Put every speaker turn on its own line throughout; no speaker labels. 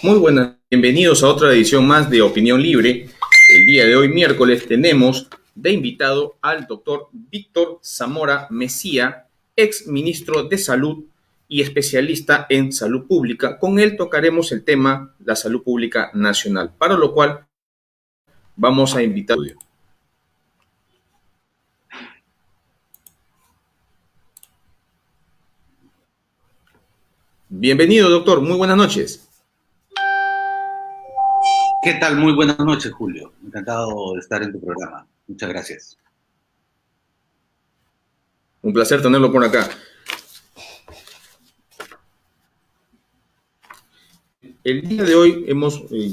Muy buenas, bienvenidos a otra edición más de Opinión Libre. El día de hoy, miércoles, tenemos de invitado al doctor Víctor Zamora Mesía, ex ministro de Salud y especialista en salud pública. Con él tocaremos el tema la salud pública nacional, para lo cual vamos a invitar. Bienvenido, doctor. Muy buenas noches.
¿Qué tal? Muy buenas noches, Julio. Encantado de estar en tu programa. Muchas gracias.
Un placer tenerlo por acá. El día de hoy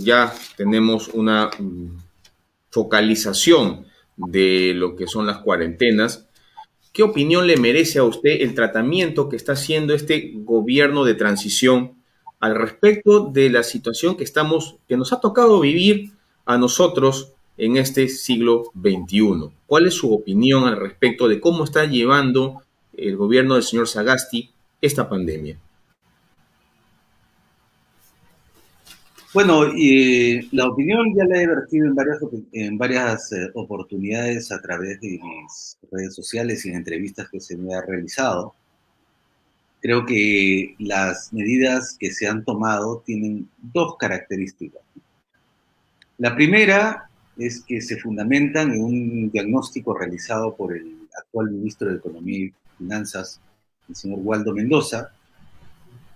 ya tenemos una focalización de lo que son las cuarentenas. ¿Qué opinión le merece a usted el tratamiento que está haciendo este gobierno de transición al respecto de la situación que nos ha tocado vivir a nosotros en este siglo XXI? ¿Cuál es su opinión al respecto de cómo está llevando el gobierno del señor Sagasti esta pandemia?
Bueno, la opinión ya la he vertido en varias oportunidades a través de mis redes sociales y en entrevistas que se me ha realizado. Creo que las medidas que se han tomado tienen dos características. La primera es que se fundamentan en un diagnóstico realizado por el actual ministro de Economía y Finanzas, el señor Waldo Mendoza,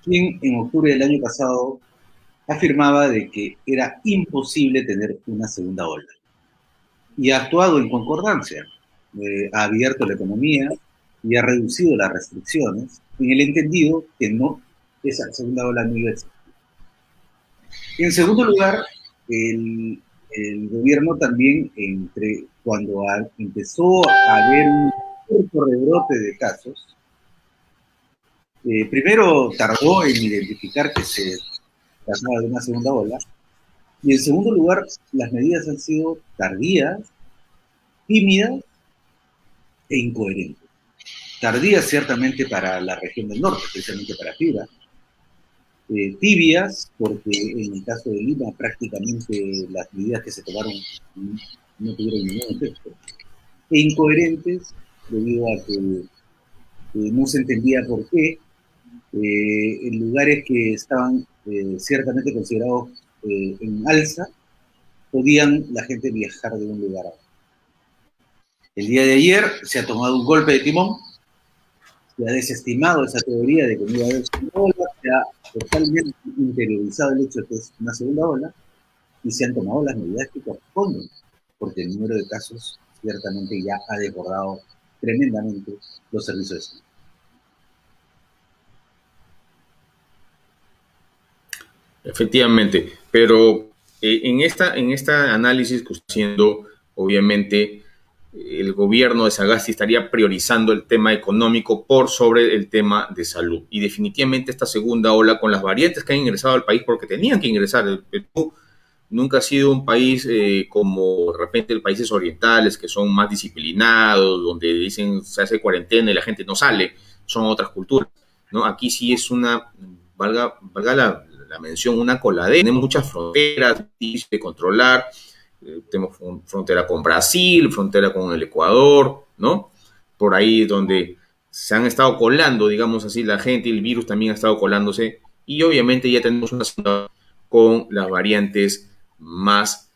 quien en octubre del año pasado afirmaba de que era imposible tener una segunda ola. Y ha actuado en concordancia. Ha abierto la economía y ha reducido las restricciones en el entendido que no, esa segunda ola no iba a existir. En segundo lugar, el gobierno también, cuando empezó a haber un cierto rebrote de casos, primero tardó en identificar que se trataba de una segunda ola, y en segundo lugar, las medidas han sido tardías, tímidas e incoherentes. Tardías ciertamente para la región del norte, especialmente para Piura, tibias, porque en el caso de Lima prácticamente las medidas que se tomaron no tuvieron ningún efecto, e incoherentes debido a que no se entendía por qué en lugares que estaban ciertamente considerados en alza, podían la gente viajar de un lugar a otro. El día de ayer se ha tomado un golpe de timón, se ha desestimado esa teoría de que no iba a haber segunda ola, se ha totalmente interiorizado el hecho de que es una segunda ola y se han tomado las medidas que corresponden, porque el número de casos ciertamente ya ha desbordado tremendamente los servicios de salud.
Efectivamente, pero en esta análisis que está haciendo, obviamente, el gobierno de Sagasti estaría priorizando el tema económico por sobre el tema de salud. Y definitivamente esta segunda ola, con las variantes que han ingresado al país, porque tenían que ingresar, el Perú nunca ha sido un país como de repente los países orientales, que son más disciplinados, donde dicen se hace cuarentena y la gente no sale, son otras culturas, ¿no? Aquí sí es valga la mención, una coladera. Tenemos muchas fronteras difíciles de controlar. Tenemos frontera con Brasil, frontera con el Ecuador, ¿no? Por ahí donde se han estado colando, digamos así, la gente y el virus también ha estado colándose. Y obviamente ya tenemos una situación con las variantes más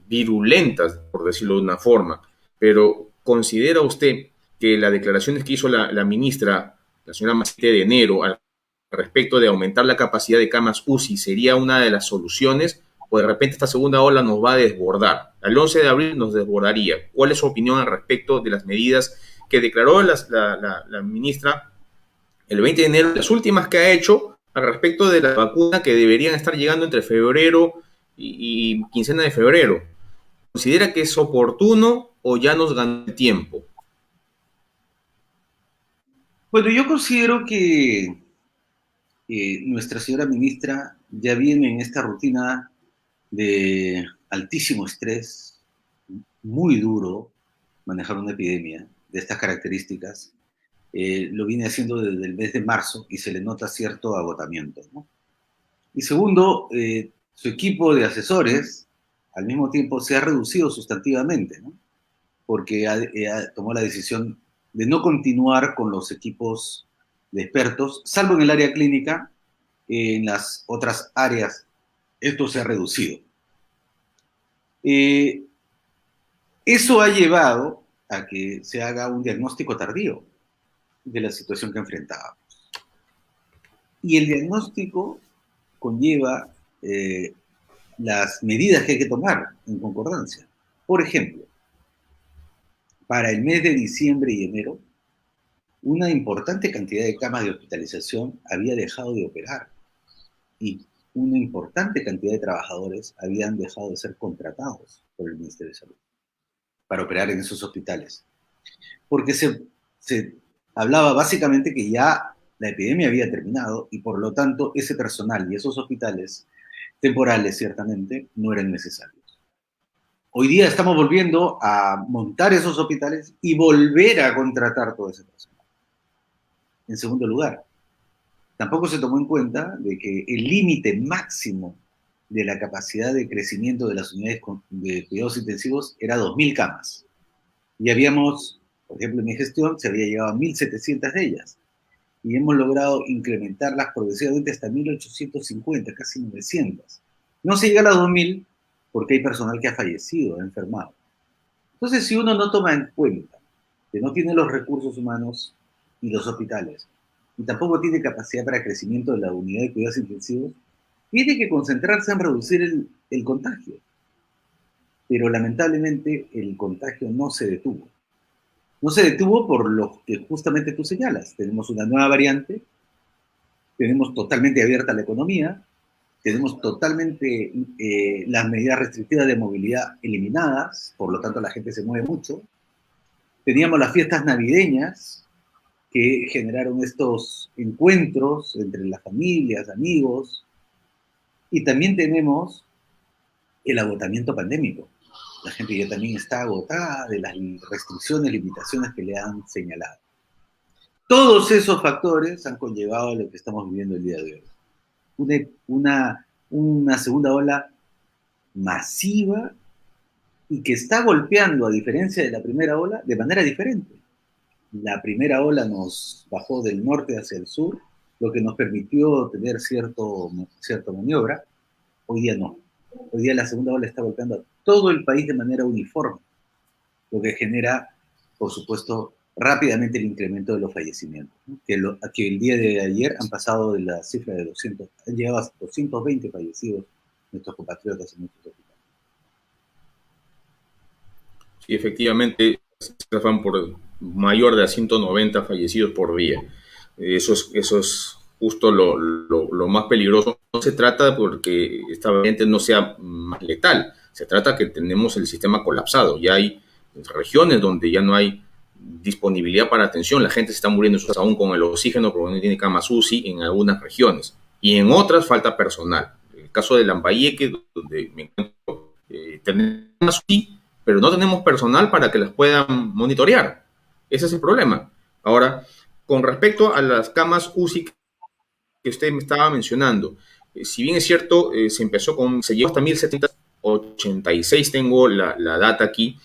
virulentas, por decirlo de una forma. Pero ¿considera usted que las declaraciones que hizo la ministra, la señora Macite de enero, al respecto de aumentar la capacidad de camas UCI sería una de las soluciones, o de repente esta segunda ola nos va a desbordar? Al 11 de abril nos desbordaría. ¿Cuál es su opinión al respecto de las medidas que declaró la ministra el 20 de enero, las últimas que ha hecho al respecto de la vacuna que deberían estar llegando entre febrero y quincena de febrero? ¿Considera que es oportuno o ya nos ganó el tiempo?
Bueno, yo considero que nuestra señora ministra ya viene en esta rutina de altísimo estrés, muy duro manejar una epidemia de estas características. Lo viene haciendo desde el mes de marzo y se le nota cierto agotamiento, ¿no? Y segundo, su equipo de asesores al mismo tiempo se ha reducido sustantivamente, ¿no? Porque tomó la decisión de no continuar con los equipos de expertos, salvo en el área clínica. En las otras áreas esto se ha reducido. Eso ha llevado a que se haga un diagnóstico tardío de la situación que enfrentábamos. Y el diagnóstico conlleva las medidas que hay que tomar en concordancia. Por ejemplo, para el mes de diciembre y enero, una importante cantidad de camas de hospitalización había dejado de operar y una importante cantidad de trabajadores habían dejado de ser contratados por el Ministerio de Salud para operar en esos hospitales. Porque se hablaba básicamente que ya la epidemia había terminado y por lo tanto ese personal y esos hospitales temporales ciertamente no eran necesarios. Hoy día estamos volviendo a montar esos hospitales y volver a contratar todo ese personal. En segundo lugar, tampoco se tomó en cuenta de que el límite máximo de la capacidad de crecimiento de las unidades de cuidados intensivos era 2.000 camas. Y habíamos, por ejemplo, en mi gestión, se había llegado a 1.700 de ellas. Y hemos logrado incrementarlas progresivamente hasta 1.850, casi 900. No se llega a las 2.000 porque hay personal que ha fallecido, ha enfermado. Entonces, si uno no toma en cuenta que no tiene los recursos humanos y los hospitales, y tampoco tiene capacidad para crecimiento de la unidad de cuidados intensivos, tiene que concentrarse en reducir el contagio. Pero lamentablemente el contagio no se detuvo. No se detuvo por lo que justamente tú señalas. Tenemos una nueva variante, tenemos totalmente abierta la economía, tenemos totalmente las medidas restrictivas de movilidad eliminadas, por lo tanto la gente se mueve mucho. Teníamos las fiestas navideñas que generaron estos encuentros entre las familias, amigos, y también tenemos el agotamiento pandémico. La gente ya también está agotada de las restricciones, limitaciones que le han señalado. Todos esos factores han conllevado a lo que estamos viviendo el día de hoy. Una segunda ola masiva y que está golpeando, a diferencia de la primera ola, de manera diferente. La primera ola nos bajó del norte hacia el sur, lo que nos permitió tener cierta maniobra. Hoy día no. Hoy día la segunda ola está golpeando a todo el país de manera uniforme, lo que genera, por supuesto, rápidamente el incremento de los fallecimientos, ¿no? Que el día de ayer han pasado de la cifra de 200, han llegado a 220 fallecidos nuestros compatriotas en nuestros hospitales.
Sí, efectivamente, se van por mayor de 190 fallecidos por día. Eso es justo lo más peligroso. No se trata porque esta variante no sea más letal, se trata que tenemos el sistema colapsado. Ya hay regiones donde ya no hay disponibilidad para atención, la gente se está muriendo aún con el oxígeno porque no tiene camas UCI en algunas regiones, y en otras falta personal. El caso de Lambayeque, donde me encuentro, tenemos camas UCI, pero no tenemos personal para que las puedan monitorear. Ese es el problema. Ahora, con respecto a las camas UCI que usted me estaba mencionando, si bien es cierto, se llegó hasta 1.786, tengo la data aquí,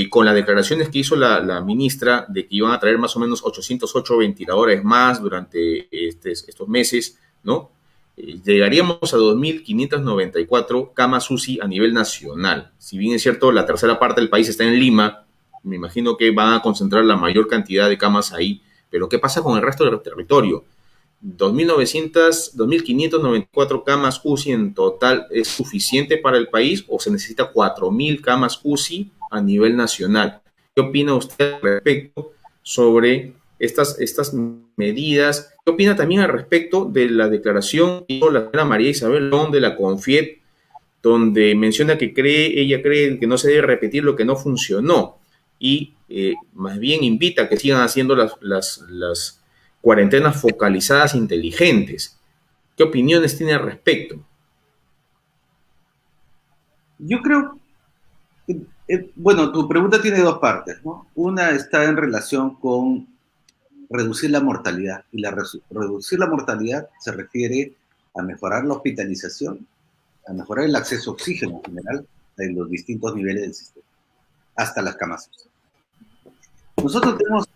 con las declaraciones que hizo la ministra de que iban a traer más o menos 808 ventiladores más durante estos meses, ¿no? Llegaríamos a 2.594 camas UCI a nivel nacional. Si bien es cierto, la tercera parte del país está en Lima, me imagino que van a concentrar la mayor cantidad de camas ahí, pero ¿qué pasa con el resto del territorio? 2.594 camas UCI en total, ¿es suficiente para el país o se necesita 4.000 camas UCI a nivel nacional? ¿Qué opina usted al respecto sobre estas medidas? ¿Qué opina también al respecto de la declaración que hizo la señora María Isabel León de la CONFIEP, donde menciona que ella cree que no se debe repetir lo que no funcionó y más bien invita a que sigan haciendo las cuarentenas focalizadas inteligentes? ¿Qué opiniones tiene al respecto?
Yo creo, bueno, tu pregunta tiene dos partes, ¿no? Una está en relación con reducir la mortalidad, y reducir la mortalidad se refiere a mejorar la hospitalización, a mejorar el acceso a oxígeno en general en los distintos niveles del sistema, hasta las camas UCI. Nosotros tenemos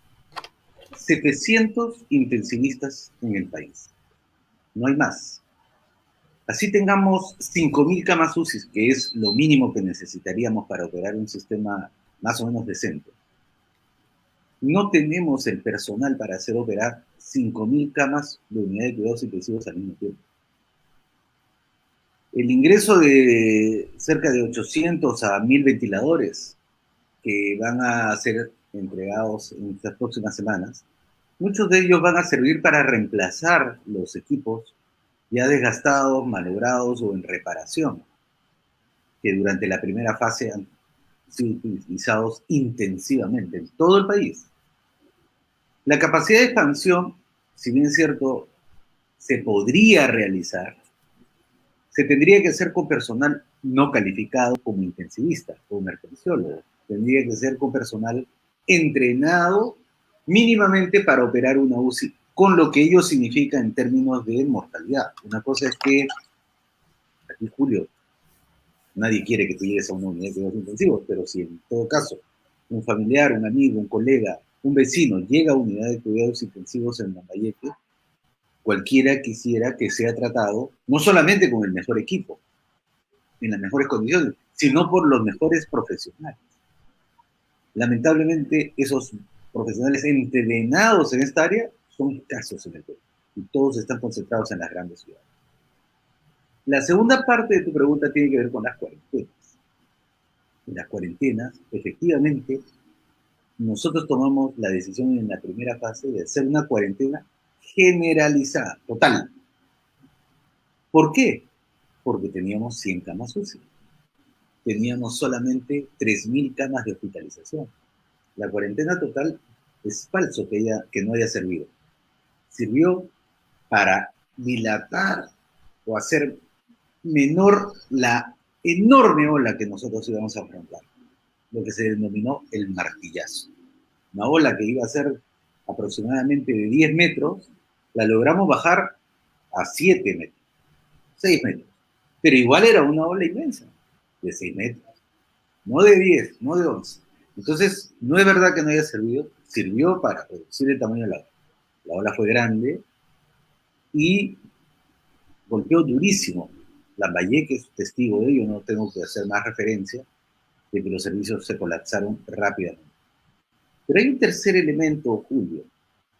700 intensivistas en el país, no hay más. Así tengamos 5.000 camas UCI, que es lo mínimo que necesitaríamos para operar un sistema más o menos decente. No tenemos el personal para hacer operar 5.000 camas de unidad de cuidados intensivos al mismo tiempo. El ingreso de cerca de 800 a 1.000 ventiladores que van a ser entregados en estas próximas semanas, muchos de ellos van a servir para reemplazar los equipos ya desgastados, malogrados o en reparación, que durante la primera fase han sido utilizados intensivamente en todo el país. La capacidad de expansión, si bien es cierto, se podría realizar, se tendría que hacer con personal no calificado como intensivista o emergenciólogo. Tendría que ser con personal entrenado mínimamente para operar una UCI, con lo que ello significa en términos de mortalidad. Una cosa es que, aquí Julio, nadie quiere que tú llegues a una unidad de cuidados intensivos, pero si en todo caso un familiar, un amigo, un colega, un vecino llega a unidad de cuidados intensivos en Lambayeque, cualquiera quisiera que sea tratado no solamente con el mejor equipo, en las mejores condiciones, sino por los mejores profesionales. Lamentablemente, esos profesionales entrenados en esta área son escasos en el Perú y todos están concentrados en las grandes ciudades. La segunda parte de tu pregunta tiene que ver con las cuarentenas. En las cuarentenas, efectivamente, nosotros tomamos la decisión en la primera fase de hacer una cuarentena generalizada, total. ¿Por qué? Porque teníamos 100 camas UCI. Teníamos solamente 3.000 camas de hospitalización. La cuarentena total es falso que no haya servido. Sirvió para dilatar o hacer menor la enorme ola que nosotros íbamos a afrontar, lo que se denominó el martillazo. Una ola que iba a ser aproximadamente de 10 metros, la logramos bajar a 7 metros, 6 metros. Pero igual era una ola inmensa, de 6 metros. No de 10, no de 11. Entonces, no es verdad que no haya servido, sirvió para reducir el tamaño de la ola. La ola fue grande y golpeó durísimo. Lambayeque es testigo de ello, no tengo que hacer más referencia, de que los servicios se colapsaron rápidamente. Pero hay un tercer elemento, Julio,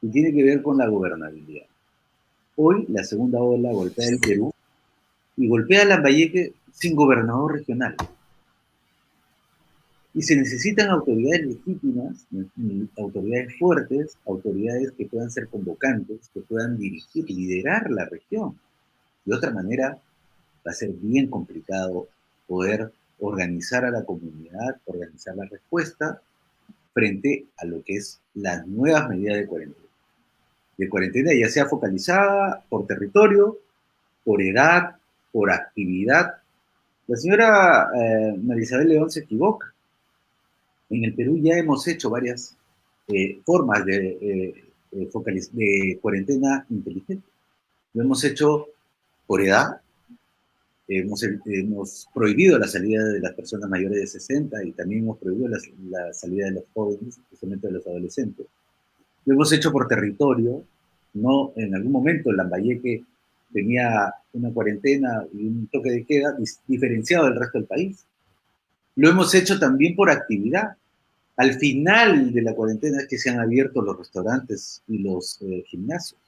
que tiene que ver con la gobernabilidad. Hoy la segunda ola golpea el Perú y golpea a Lambayeque sin gobernador regional. Y se necesitan autoridades legítimas, autoridades fuertes, autoridades que puedan ser convocantes, que puedan dirigir, liderar la región. De otra manera, va a ser bien complicado poder organizar a la comunidad, organizar la respuesta frente a lo que es las nuevas medidas de cuarentena. De cuarentena ya sea focalizada por territorio, por edad, por actividad. La señora María Isabel León se equivoca. En el Perú ya hemos hecho varias formas de cuarentena inteligente. Lo hemos hecho por edad, hemos prohibido la salida de las personas mayores de 60 y también hemos prohibido la salida de los jóvenes, especialmente de los adolescentes. Lo hemos hecho por territorio, no en algún momento Lambayeque tenía una cuarentena y un toque de queda diferenciado del resto del país. Lo hemos hecho también por actividad. Al final de la cuarentena es que se han abierto los restaurantes y los gimnasios.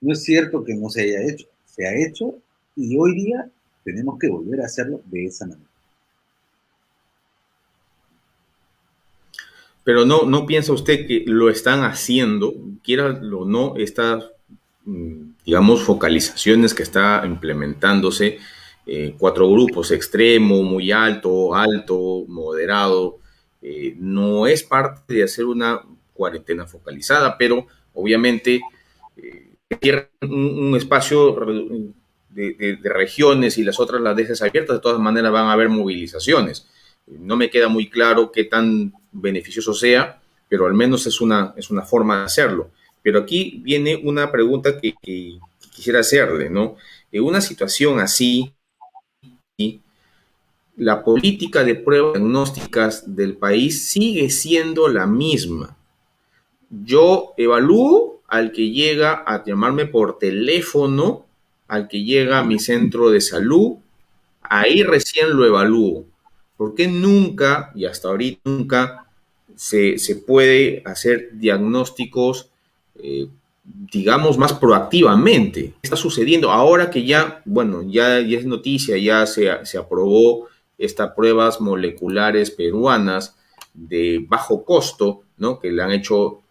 No es cierto que no se haya hecho, se ha hecho y hoy día tenemos que volver a hacerlo de esa manera.
Pero no piensa usted que lo están haciendo, quiera o no, estas, digamos, focalizaciones que está implementándose, 4 grupos, extremo, muy alto, alto, moderado, no es parte de hacer una cuarentena focalizada, pero obviamente un espacio de regiones y las otras las dejes abiertas, de todas maneras van a haber movilizaciones. No me queda muy claro qué tan beneficioso sea, pero al menos es una forma de hacerlo. Pero aquí viene una pregunta que quisiera hacerle, ¿no? En una situación así, ¿sí? La política de pruebas diagnósticas del país sigue siendo la misma. Yo evalúo al que llega a llamarme por teléfono, al que llega a mi centro de salud, ahí recién lo evalúo. ¿Por qué nunca, y hasta ahorita nunca, se puede hacer diagnósticos, digamos, más proactivamente? ¿Qué está sucediendo? Ahora que ya, bueno, ya es noticia, ya se aprobó estas pruebas moleculares peruanas de bajo costo, ¿no? Que le han hecho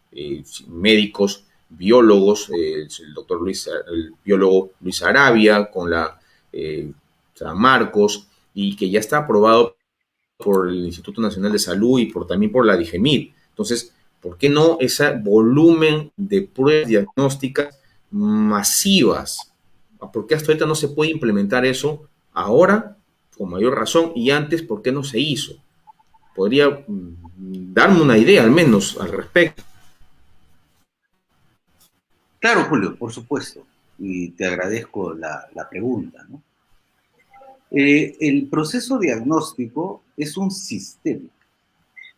médicos, biólogos, el doctor Luis, el biólogo Luis Arabia, con la San Marcos, y que ya está aprobado por el Instituto Nacional de Salud y también por la DIGEMID. Entonces, ¿por qué no ese volumen de pruebas diagnósticas masivas? ¿Por qué hasta ahorita no se puede implementar eso ahora con mayor razón y antes por qué no se hizo? Podría darme una idea al menos al respecto.
Claro, Julio, por supuesto, y te agradezco la pregunta, ¿no? El proceso diagnóstico es un sistema.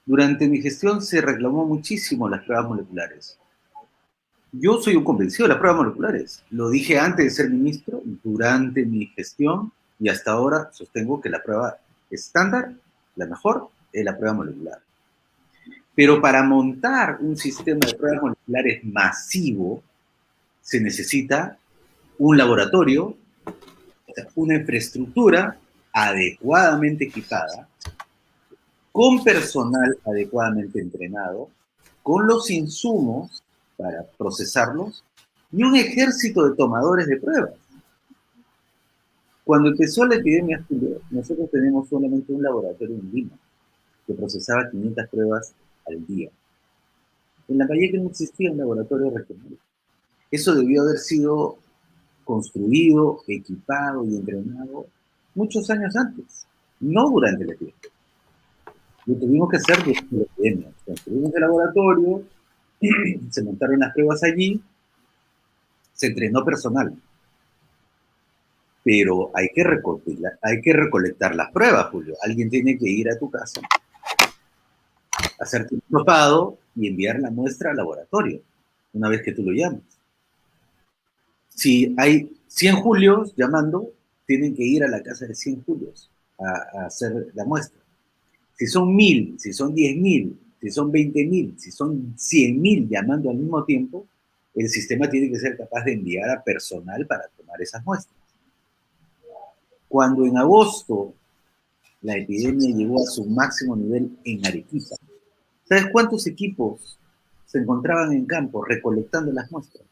Durante mi gestión se reclamó muchísimo las pruebas moleculares. Yo soy un convencido de las pruebas moleculares. Lo dije antes de ser ministro, durante mi gestión, y hasta ahora sostengo que la prueba estándar, la mejor, es la prueba molecular. Pero para montar un sistema de pruebas moleculares masivo, se necesita un laboratorio, una infraestructura adecuadamente equipada, con personal adecuadamente entrenado, con los insumos para procesarlos y un ejército de tomadores de pruebas. Cuando empezó la epidemia, nosotros tenemos solamente un laboratorio en Lima que procesaba 500 pruebas al día. En La Valleca no existía un laboratorio regional. Eso debió haber sido construido, equipado y entrenado muchos años antes, no durante la epidemia. Lo tuvimos que hacer durante la epidemia. Construimos el laboratorio, se montaron las pruebas allí, se entrenó personal. Pero hay que recolectar las pruebas, Julio. Alguien tiene que ir a tu casa, hacerte un propado y enviar la muestra al laboratorio, una vez que tú lo llamas. Si hay 100 Julios llamando, tienen que ir a la casa de 100 Julios a hacer la muestra. Si son 1000, si son 10.000, si son 20.000, si son 100.000 llamando al mismo tiempo, el sistema tiene que ser capaz de enviar a personal para tomar esas muestras. Cuando en agosto la epidemia llegó a su máximo nivel en Arequipa, ¿sabes cuántos equipos se encontraban en campo recolectando las muestras?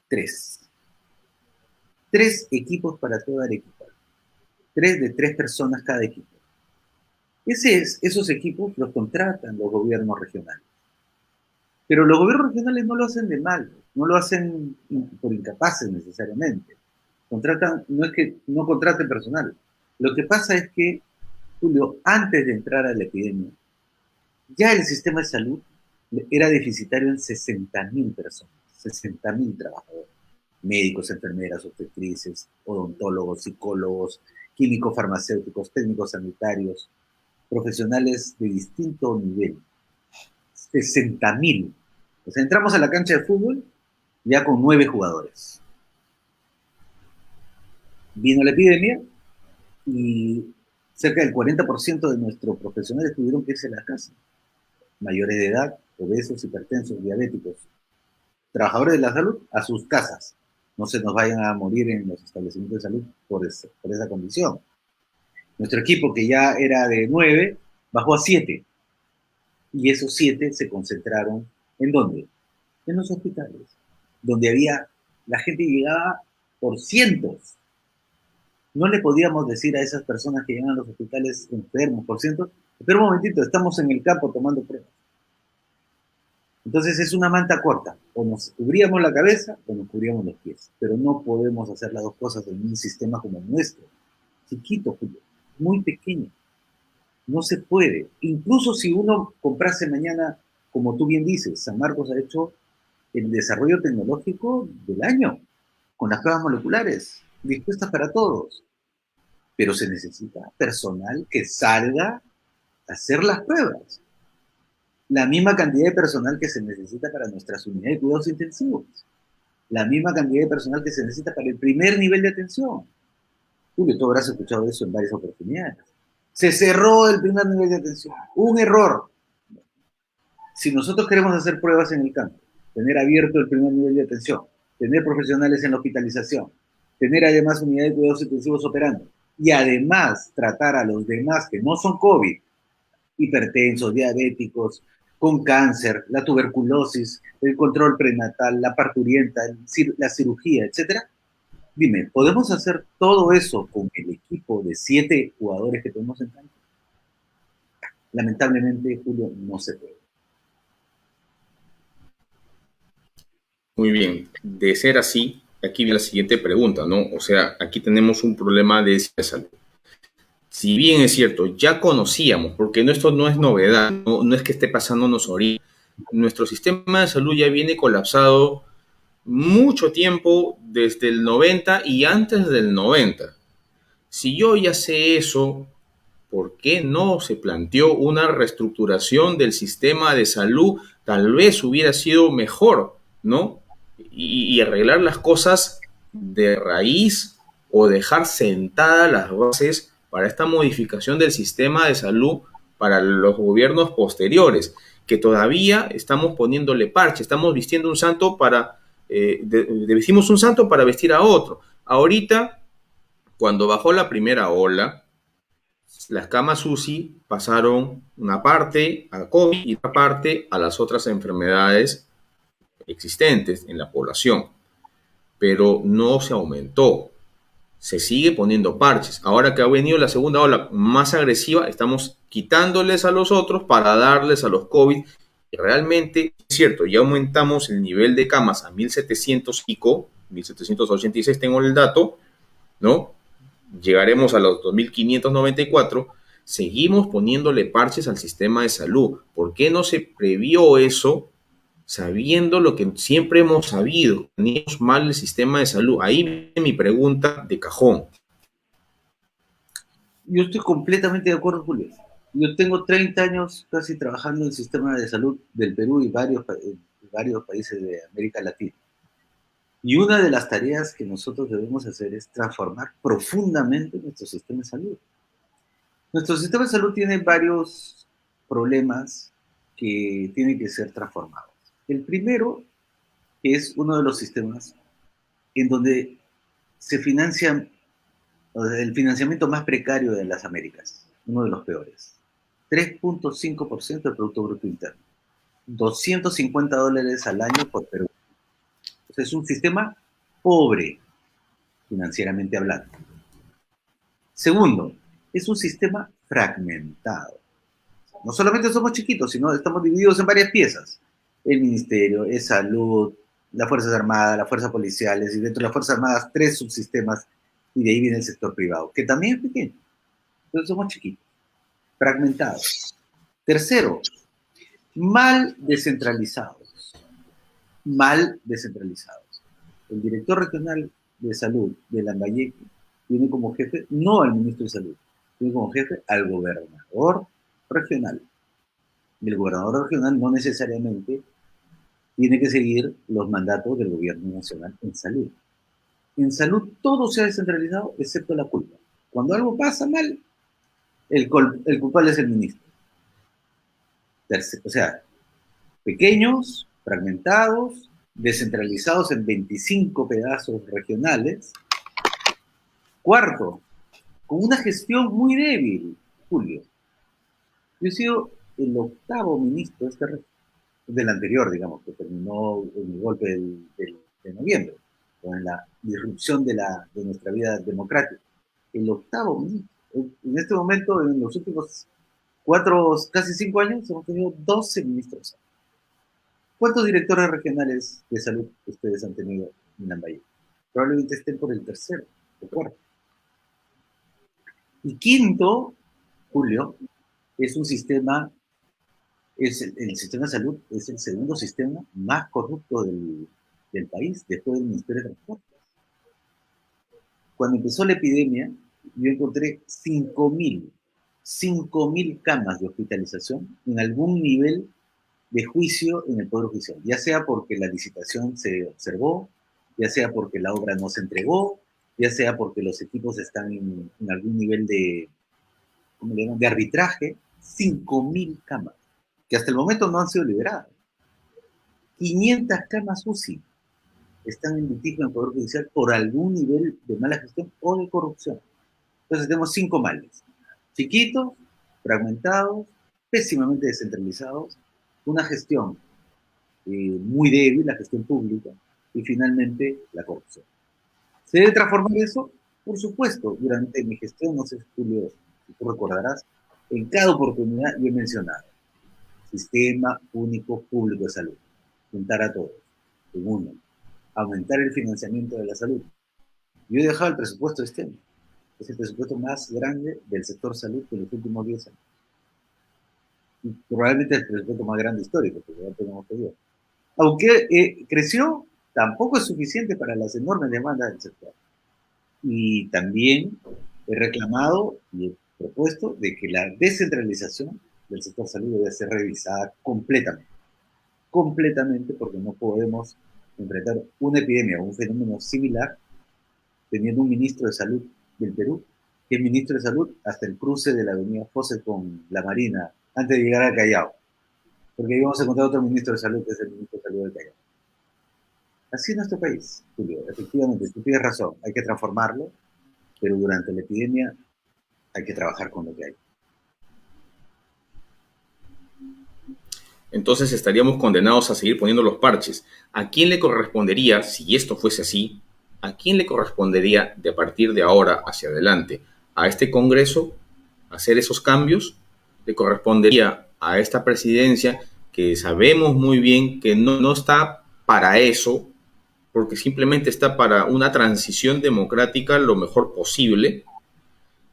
3. 3 equipos para toda Arequipa. 3 de 3 personas cada equipo. Esos equipos los contratan los gobiernos regionales. Pero los gobiernos regionales no lo hacen de mal, no lo hacen por incapaces necesariamente. No es que no contraten personal. Lo que pasa es que, Julio, antes de entrar a la epidemia, ya el sistema de salud era deficitario en 60.000 personas, 60.000 trabajadores, médicos, enfermeras, obstetrices, odontólogos, psicólogos, químicos farmacéuticos, técnicos sanitarios, profesionales de distinto nivel. 60.000. O sea, entramos a la cancha de fútbol ya con 9 jugadores. Vino la epidemia y cerca del 40% de nuestros profesionales tuvieron que irse a la casa. Mayores de edad, obesos, hipertensos, diabéticos, trabajadores de la salud a sus casas. No se nos vayan a morir en los establecimientos de salud por esa condición. Nuestro equipo, que ya era de 9, bajó a 7. Y esos 7 se concentraron, ¿en dónde? En los hospitales, donde la gente llegaba por cientos. No le podíamos decir a esas personas que llegan a los hospitales enfermos por cientos, espera un momentito, estamos en el campo tomando pruebas. Entonces es una manta corta, o nos cubríamos la cabeza o nos cubríamos los pies, pero no podemos hacer las dos cosas en un sistema como el nuestro, chiquito, muy pequeño. No se puede. Incluso si uno comprase mañana, como tú bien dices, San Marcos ha hecho el desarrollo tecnológico del año. con las pruebas moleculares, dispuestas para todos, pero se necesita personal que salga a hacer las pruebas. La misma cantidad de personal que se necesita para nuestras unidades de cuidados intensivos, la misma cantidad de personal que se necesita para el primer nivel de atención. Julio, tú habrás escuchado eso en varias oportunidades. Se cerró el primer nivel de atención. Un error. Si nosotros queremos hacer pruebas en el campo, tener abierto el primer nivel de atención, tener profesionales en la hospitalización, tener además unidades de cuidados intensivos operando, y además tratar a los demás que no son COVID, hipertensos, diabéticos, con cáncer, la tuberculosis, el control prenatal, la parturienta, la cirugía, etcétera. Dime, ¿podemos hacer todo eso con el equipo de 7 jugadores que tenemos en campo? Lamentablemente, Julio, no se puede.
Muy bien, de ser así, aquí viene la siguiente pregunta, ¿no? O sea, aquí tenemos un problema de salud. Si bien es cierto, ya conocíamos, porque esto no es novedad, no es que esté pasándonos ahorita. Nuestro sistema de salud ya viene colapsado mucho tiempo, desde el 90 y antes del 90. Si yo ya sé eso, ¿por qué no se planteó una reestructuración del sistema de salud? Tal vez hubiera sido mejor, ¿no? Y arreglar las cosas de raíz, o dejar sentadas las bases para esta modificación del sistema de salud para los gobiernos posteriores, que todavía estamos poniéndole parche, estamos vistiendo un santo para, vestimos un santo para vestir a otro. Ahorita, cuando bajó la primera ola, las camas UCI pasaron una parte a COVID y otra parte a las otras enfermedades existentes en la población, pero no se aumentó. Se sigue poniendo parches. Ahora que ha venido la segunda ola más agresiva, estamos quitándoles a los otros para darles a los COVID. Y realmente es cierto, ya aumentamos el nivel de camas a 1700 pico, 1786 tengo el dato, ¿no? Llegaremos a los 2594. Seguimos poniéndole parches al sistema de salud. ¿Por qué no se previó eso, sabiendo lo que siempre hemos sabido? Teníamos mal el sistema de salud. Ahí viene mi pregunta de cajón.
Yo estoy completamente de acuerdo, Julio. Yo tengo 30 años casi trabajando en el sistema de salud del Perú y varios países de América Latina. Y una de las tareas que nosotros debemos hacer es transformar profundamente nuestro sistema de salud. Nuestro sistema de salud tiene varios problemas que tienen que ser transformados. El primero es uno de los sistemas en donde se financia el financiamiento más precario de las Américas, uno de los peores. 3.5% del Producto Bruto Interno. $250 al año por Perú. Es un sistema pobre, financieramente hablando. Segundo, es un sistema fragmentado. No solamente somos chiquitos, sino estamos divididos en varias piezas. El Ministerio, el Salud, las Fuerzas Armadas, las Fuerzas Policiales, y dentro de las Fuerzas Armadas 3 subsistemas, y de ahí viene el sector privado, que también es pequeño. Entonces somos chiquitos, fragmentados. Tercero, mal descentralizados. Mal descentralizados. El director regional de salud de Lambayeque tiene como jefe no al ministro de salud, tiene como jefe al gobernador regional. Y el gobernador regional no necesariamente tiene que seguir los mandatos del gobierno nacional en salud. En salud todo se ha descentralizado excepto la culpa. Cuando algo pasa mal, el culpable es el ministro. O sea, pequeños, fragmentados, descentralizados en 25 pedazos regionales. Cuarto, con una gestión muy débil, Julio. Yo he sido el 8º ministro del anterior, digamos, que terminó en el golpe de noviembre, con la disrupción de nuestra vida democrática. El 8º ministro. En este momento, en los últimos 4, casi 5 años, hemos tenido 12 ministros. ¿Cuántos directores regionales de salud ustedes han tenido en Lambayeque? Probablemente estén por el tercero o cuarto. Y quinto, Julio, es un sistema, el sistema de salud es el segundo sistema más corrupto del país, después del Ministerio de Transporte. Cuando empezó la epidemia, yo encontré 5.000 camas de hospitalización en algún nivel de juicio en el Poder Judicial, ya sea porque la licitación se observó, ya sea porque la obra no se entregó, ya sea porque los equipos están en algún nivel de, ¿cómo le llaman?, de arbitraje. 5.000 camas, que hasta el momento no han sido liberadas. 500 camas UCI están en litigio en el Poder Judicial por algún nivel de mala gestión o de corrupción. Entonces tenemos 5 males: chiquitos, fragmentados, pésimamente descentralizados, una gestión muy débil, la gestión pública, y finalmente la corrupción. ¿Se debe transformar eso? Por supuesto. Durante mi gestión, no sé, Julio, si tú recordarás, en cada oportunidad yo he mencionado Sistema Único Público de Salud, juntar a todos. Segundo, aumentar el financiamiento de la salud. Yo he dejado el presupuesto de este año. Es el presupuesto más grande del sector salud de los últimos 10 años. Y probablemente el presupuesto más grande histórico, porque ya tenemos que ver. Aunque creció, tampoco es suficiente para las enormes demandas del sector. Y también he reclamado y he propuesto de que la descentralización del sector salud debe ser revisada completamente, porque no podemos enfrentar una epidemia o un fenómeno similar teniendo un ministro de salud del Perú, que es ministro de salud hasta el cruce de la avenida José con la Marina, antes de llegar al Callao, porque ahí vamos a encontrar otro ministro de salud, que es el ministro de salud del Callao. Así es nuestro país, Julio. Efectivamente, tú tienes razón, hay que transformarlo, pero durante la epidemia hay que trabajar con lo que hay.
Entonces estaríamos condenados a seguir poniendo los parches. ¿A quién le correspondería, si esto fuese así, a quién le correspondería de a partir de ahora hacia adelante? ¿A este Congreso hacer esos cambios? ¿Le correspondería a esta presidencia, que sabemos muy bien que no está para eso, porque simplemente está para una transición democrática lo mejor posible?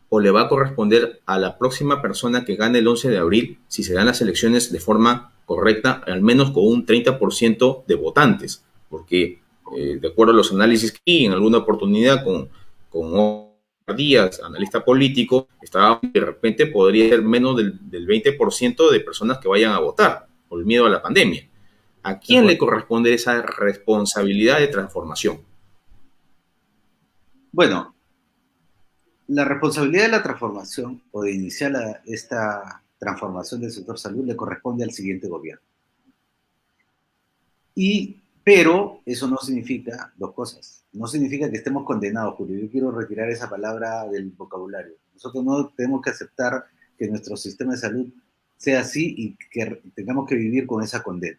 ¿O le va a corresponder a la próxima persona que gane el 11 de abril, si se dan las elecciones de forma correcta, al menos con un 30% de votantes? Porque, de acuerdo a los análisis que en alguna oportunidad con Díaz, analista político, estaba, de repente podría ser menos del 20% de personas que vayan a votar por el miedo a la pandemia. ¿A quién le corresponde esa responsabilidad de transformación?
Bueno, la responsabilidad de la transformación o de iniciar esta transformación del sector salud le corresponde al siguiente gobierno. Pero eso no significa dos cosas. No significa que estemos condenados, Julio. Yo quiero retirar esa palabra del vocabulario. Nosotros no tenemos que aceptar que nuestro sistema de salud sea así y que tengamos que vivir con esa condena.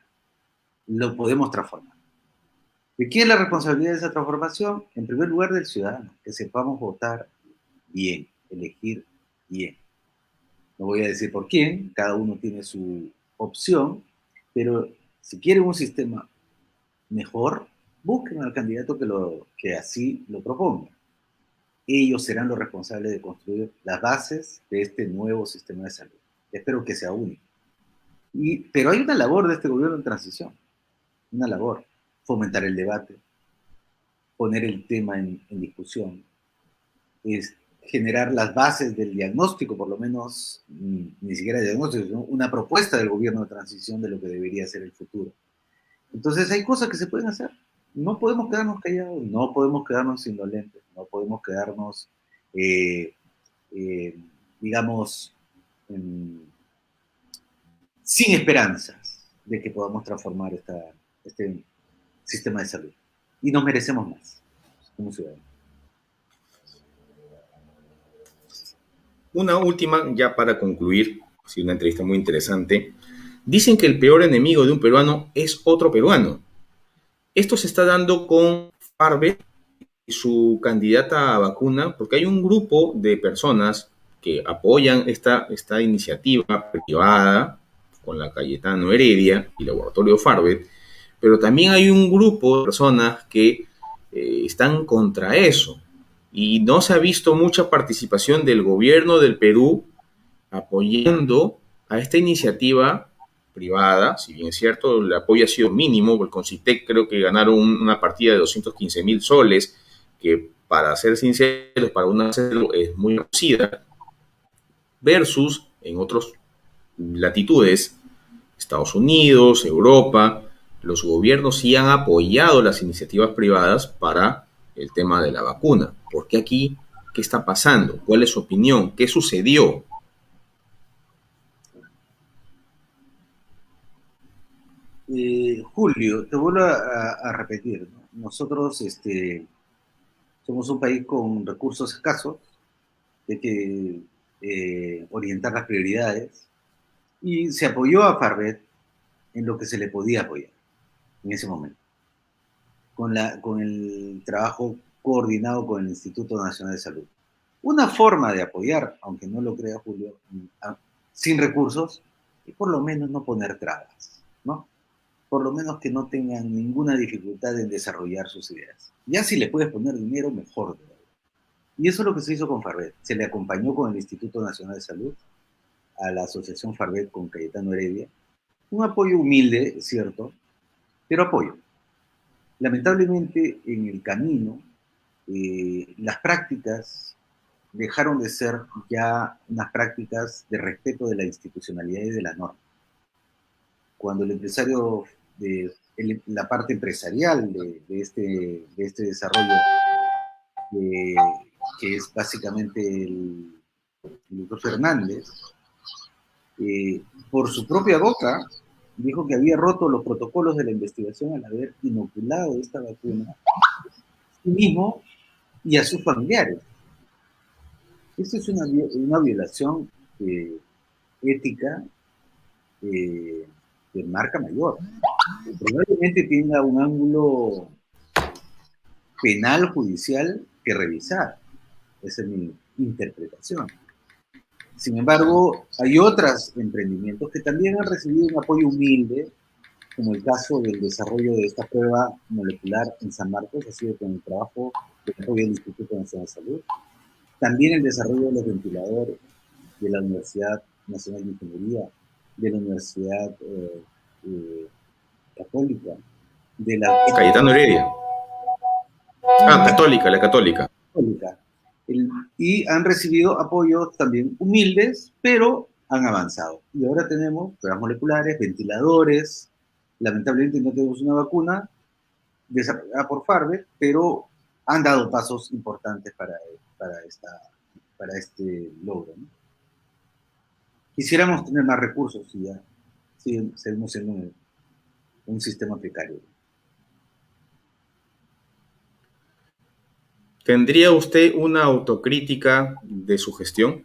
Lo podemos transformar. ¿De quién es la responsabilidad de esa transformación? En primer lugar, del ciudadano, que sepamos votar bien, elegir bien. No voy a decir por quién, cada uno tiene su opción, pero si quieren un sistema mejor, busquen al candidato que así lo proponga. Ellos serán los responsables de construir las bases de este nuevo sistema de salud. Espero que sea único. Pero hay una labor de este gobierno en transición, una labor: fomentar el debate, poner el tema en discusión, es generar las bases del diagnóstico, por lo menos, ni siquiera diagnóstico, sino una propuesta del gobierno de transición de lo que debería ser el futuro. Entonces hay cosas que se pueden hacer. No podemos quedarnos callados, no podemos quedarnos indolentes, no podemos quedarnos, digamos, sin esperanzas de que podamos transformar este sistema de salud. Y nos merecemos más como ciudadanos.
Una última, ya para concluir, ha sido una entrevista muy interesante. Dicen que el peor enemigo de un peruano es otro peruano. Esto se está dando con Farvet y su candidata a vacuna, porque hay un grupo de personas que apoyan esta iniciativa privada con la Cayetano Heredia y Laboratorio Farvet, pero también hay un grupo de personas que están contra eso. Y no se ha visto mucha participación del gobierno del Perú apoyando a esta iniciativa privada. Si bien es cierto, el apoyo ha sido mínimo, el Concitec creo que ganaron una partida de 215,000 soles, que para ser sinceros, para una es muy reducida, versus en otras latitudes, Estados Unidos, Europa, los gobiernos sí han apoyado las iniciativas privadas para el tema de la vacuna. ¿Por qué aquí? ¿Qué está pasando? ¿Cuál es su opinión? ¿Qué sucedió?
Julio, te vuelvo a repetir, ¿no? Nosotros somos un país con recursos escasos, hay que orientar las prioridades, y se apoyó a Farvet en lo que se le podía apoyar en ese momento, con el trabajo coordinado con el Instituto Nacional de Salud. Una forma de apoyar, aunque no lo crea Julio, sin recursos, es por lo menos no poner trabas, ¿no? Por lo menos que no tengan ninguna dificultad en desarrollar sus ideas. Ya si le puedes poner dinero, mejor. Y eso es lo que se hizo con Farvet. Se le acompañó con el Instituto Nacional de Salud, a la Asociación Farvet con Cayetano Heredia. Un apoyo humilde, cierto, pero apoyo. Lamentablemente, en el camino, las prácticas dejaron de ser ya unas prácticas de respeto de la institucionalidad y de la norma. Cuando el empresario, la parte empresarial de este desarrollo, eh, que es básicamente el doctor Fernández, por su propia boca, dijo que había roto los protocolos de la investigación al haber inoculado esta vacuna a sí mismo y a sus familiares. Esto es una violación ética de marca mayor. Probablemente tenga un ángulo penal judicial que revisar. Esa es mi interpretación. Sin embargo, hay otros emprendimientos que también han recibido un apoyo humilde, como el caso del desarrollo de esta prueba molecular en San Marcos, ha sido con el trabajo del apoyo del Instituto Nacional de Salud. También el desarrollo de los ventiladores de la Universidad Nacional de Ingeniería, de la Universidad Católica, de la
Cayetano Heredia. Católica, la Católica.
Y han recibido apoyos también humildes, pero han avanzado. Y ahora tenemos pruebas moleculares, ventiladores. Lamentablemente no tenemos una vacuna desarrollada por Farvet, pero han dado pasos importantes para este logro, ¿no? Quisiéramos tener más recursos y ya seguimos siendo un sistema precario.
¿Tendría usted una autocrítica de su gestión?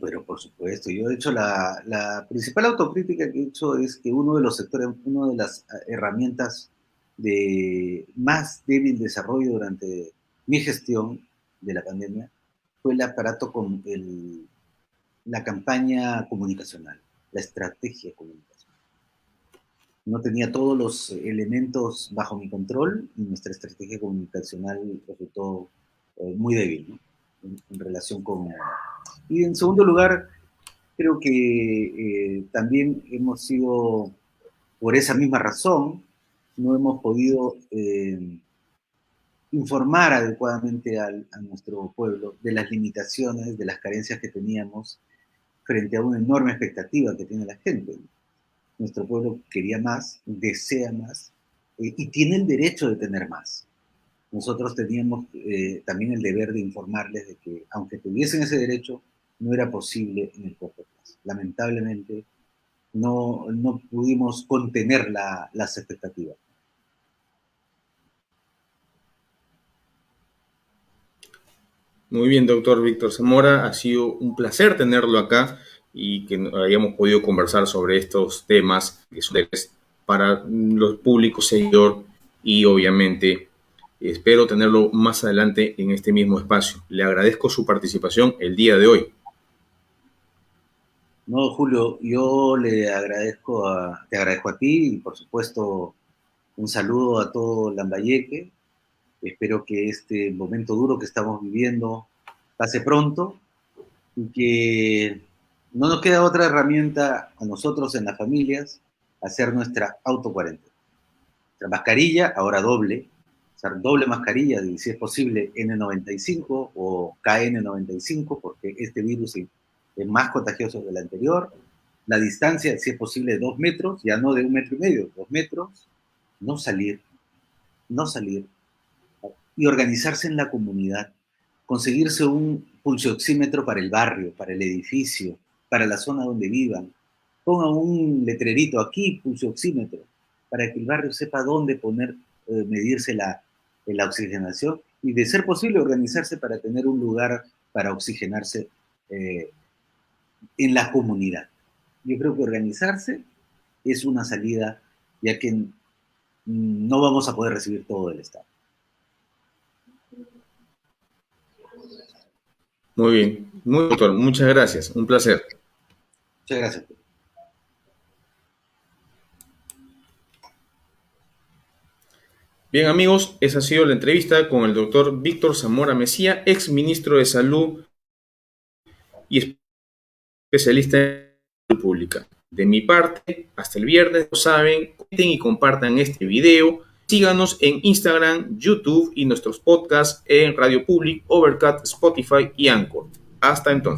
Pero por supuesto, yo he hecho la principal autocrítica que he hecho es que uno de los sectores, una de las herramientas de más débil desarrollo durante mi gestión de la pandemia fue el aparato con la campaña comunicacional, la estrategia comunicacional. No tenía todos los elementos bajo mi control y nuestra estrategia comunicacional resultó muy débil, ¿no? En relación con... Y en segundo lugar, creo que también hemos sido, por esa misma razón, no hemos podido informar adecuadamente a nuestro pueblo de las limitaciones, de las carencias que teníamos frente a una enorme expectativa que tiene la gente. Nuestro pueblo quería más, desea más, y tiene el derecho de tener más. Nosotros teníamos también el deber de informarles de que, aunque tuviesen ese derecho, no era posible en el corto plazo. Lamentablemente, no pudimos contener las expectativas.
Muy bien, doctor Víctor Zamora, ha sido un placer tenerlo acá y que hayamos podido conversar sobre estos temas que son para los públicos seguidor y obviamente espero tenerlo más adelante en este mismo espacio. Le agradezco su participación el día de hoy.
No, Julio, yo te agradezco a ti y por supuesto un saludo a todo Lambayeque. Espero que este momento duro que estamos viviendo pase pronto y que no nos queda otra herramienta a nosotros en las familias, hacer nuestra autocuarentena. Nuestra mascarilla, ahora doble, usar doble mascarilla, y si es posible N95 o KN95, porque este virus es más contagioso que el anterior. La distancia, si es posible, de 2 metros, ya no de 1,5 metros, 2 metros. No salir, no salir. Y organizarse en la comunidad. Conseguirse un pulsioxímetro para el barrio, para el edificio, para la zona donde vivan. Pongan un letrerito aquí, pulsioxímetro, para que el barrio sepa dónde poner, medirse la oxigenación y, de ser posible, organizarse para tener un lugar para oxigenarse en la comunidad. Yo creo que organizarse es una salida, ya que no vamos a poder recibir todo del Estado.
Muy bien, doctor, muchas gracias, un placer.
Muchas gracias.
Bien, amigos, esa ha sido la entrevista con el doctor Víctor Zamora Mejía, ex ministro de Salud y especialista en salud pública. De mi parte, hasta el viernes, lo saben, comenten y compartan este video. Síganos en Instagram, YouTube y nuestros podcasts en Radio Public, Overcast, Spotify y Anchor. Hasta entonces.